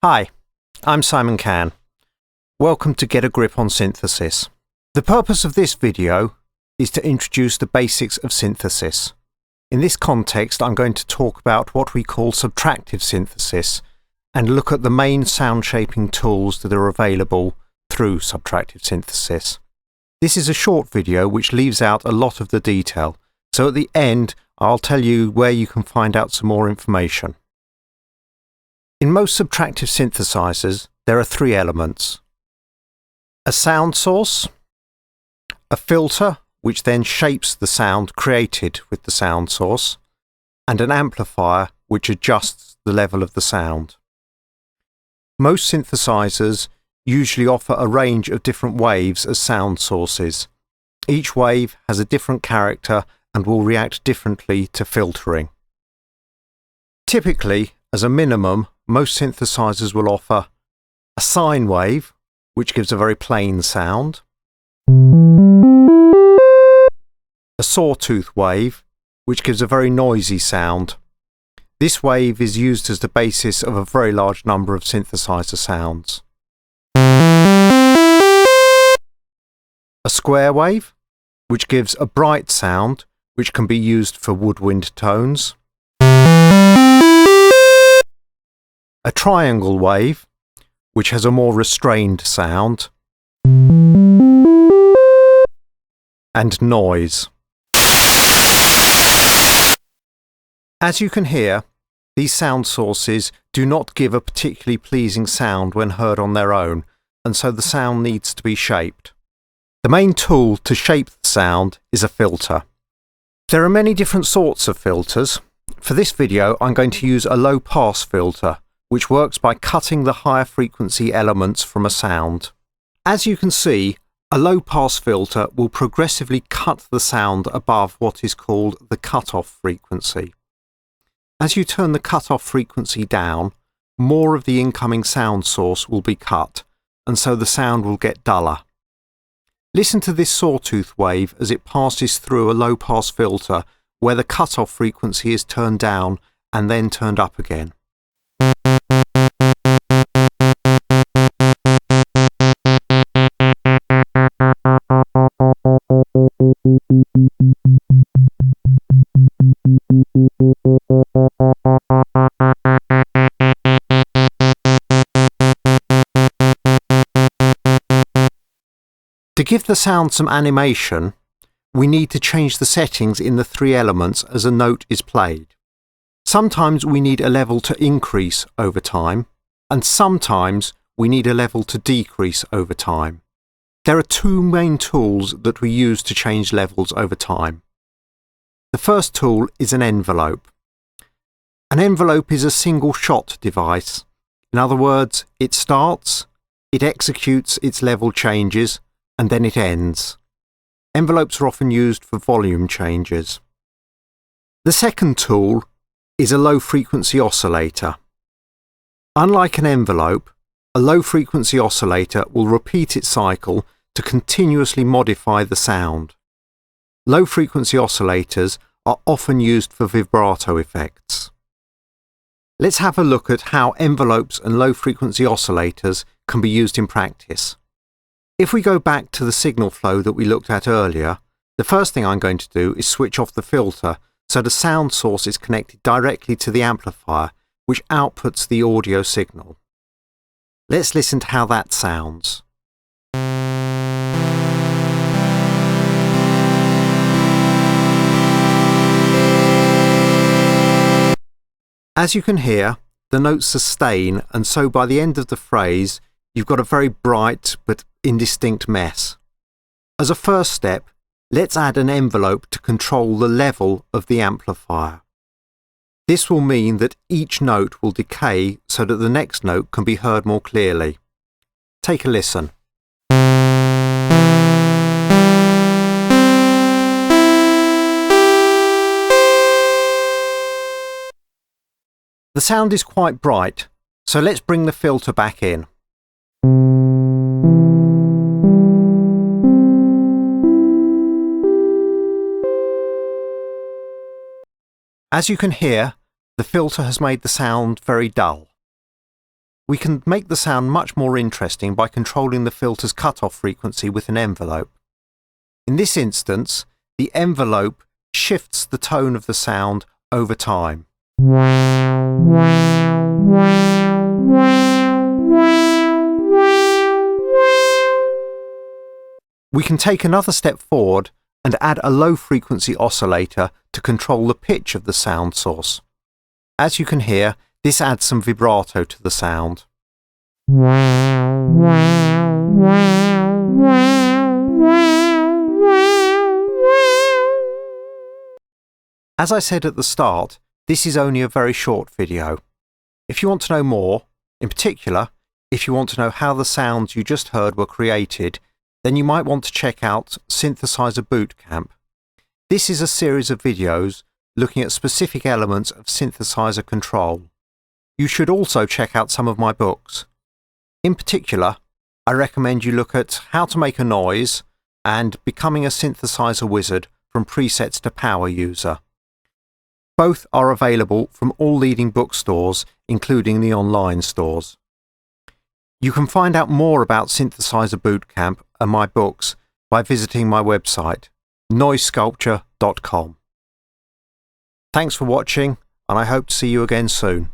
Hi, I'm Simon Can. Welcome to Get a Grip on Synthesis. The purpose of this video is to introduce the basics of synthesis. In this context, I'm going to talk about what we call subtractive synthesis and look at the main sound shaping tools that are available through subtractive synthesis. This is a short video which leaves out a lot of the detail, so at the end I'll tell you where you can find out some more information. In most subtractive synthesizers, there are three elements: a sound source, a filter, which then shapes the sound created with the sound source, and an amplifier, which adjusts the level of the sound. Most synthesizers usually offer a range of different waves as sound sources. Each wave has a different character and will react differently to filtering. Typically, as a minimum, most synthesizers will offer a sine wave, which gives a very plain sound, a sawtooth wave, which gives a very noisy sound. This wave is used as the basis of a very large number of synthesizer sounds. A square wave, which gives a bright sound, which can be used for woodwind tones. A triangle wave, which has a more restrained sound. And noise. As you can hear, these sound sources do not give a particularly pleasing sound when heard on their own, and so the sound needs to be shaped. The main tool to shape the sound is a filter. There are many different sorts of filters. For this video, I'm going to use a low-pass filter, which works by cutting the higher frequency elements from a sound. As you can see, a low-pass filter will progressively cut the sound above what is called the cutoff frequency. As you turn the cutoff frequency down, more of the incoming sound source will be cut, and so the sound will get duller. Listen to this sawtooth wave as it passes through a low-pass filter where the cutoff frequency is turned down and then turned up again. To give the sound some animation, we need to change the settings in the three elements as a note is played. Sometimes we need a level to increase over time, and sometimes we need a level to decrease over time. There are two main tools that we use to change levels over time. The first tool is an envelope. An envelope is a single-shot device. In other words, it starts, it executes its level changes, and then it ends. Envelopes are often used for volume changes. The second tool is a low-frequency oscillator. Unlike an envelope, a low-frequency oscillator will repeat its cycle to continuously modify the sound. Low-frequency oscillators are often used for vibrato effects. Let's have a look at how envelopes and low-frequency oscillators can be used in practice. If we go back to the signal flow that we looked at earlier, the first thing I'm going to do is switch off the filter so the sound source is connected directly to the amplifier, which outputs the audio signal. Let's listen to how that sounds. As you can hear, the notes sustain, and so by the end of the phrase, you've got a very bright but indistinct mess. As a first step, let's add an envelope to control the level of the amplifier. This will mean that each note will decay so that the next note can be heard more clearly. Take a listen. The sound is quite bright, so let's bring the filter back in. As you can hear, the filter has made the sound very dull. We can make the sound much more interesting by controlling the filter's cutoff frequency with an envelope. In this instance, the envelope shifts the tone of the sound over time. We can take another step forward and add a low-frequency oscillator to control the pitch of the sound source. As you can hear, this adds some vibrato to the sound. As I said at the start, this is only a very short video. If you want to know more, in particular, if you want to know how the sounds you just heard were created, then you might want to check out Synthesizer Bootcamp. This is a series of videos looking at specific elements of synthesizer control. You should also check out some of my books. In particular, I recommend you look at How to Make a Noise and Becoming a Synthesizer Wizard from Presets to Power User. Both are available from all leading bookstores, including the online stores. You can find out more about Synthesizer Bootcamp and my books by visiting my website, noisesculpture.com. Thanks for watching, and I hope to see you again soon.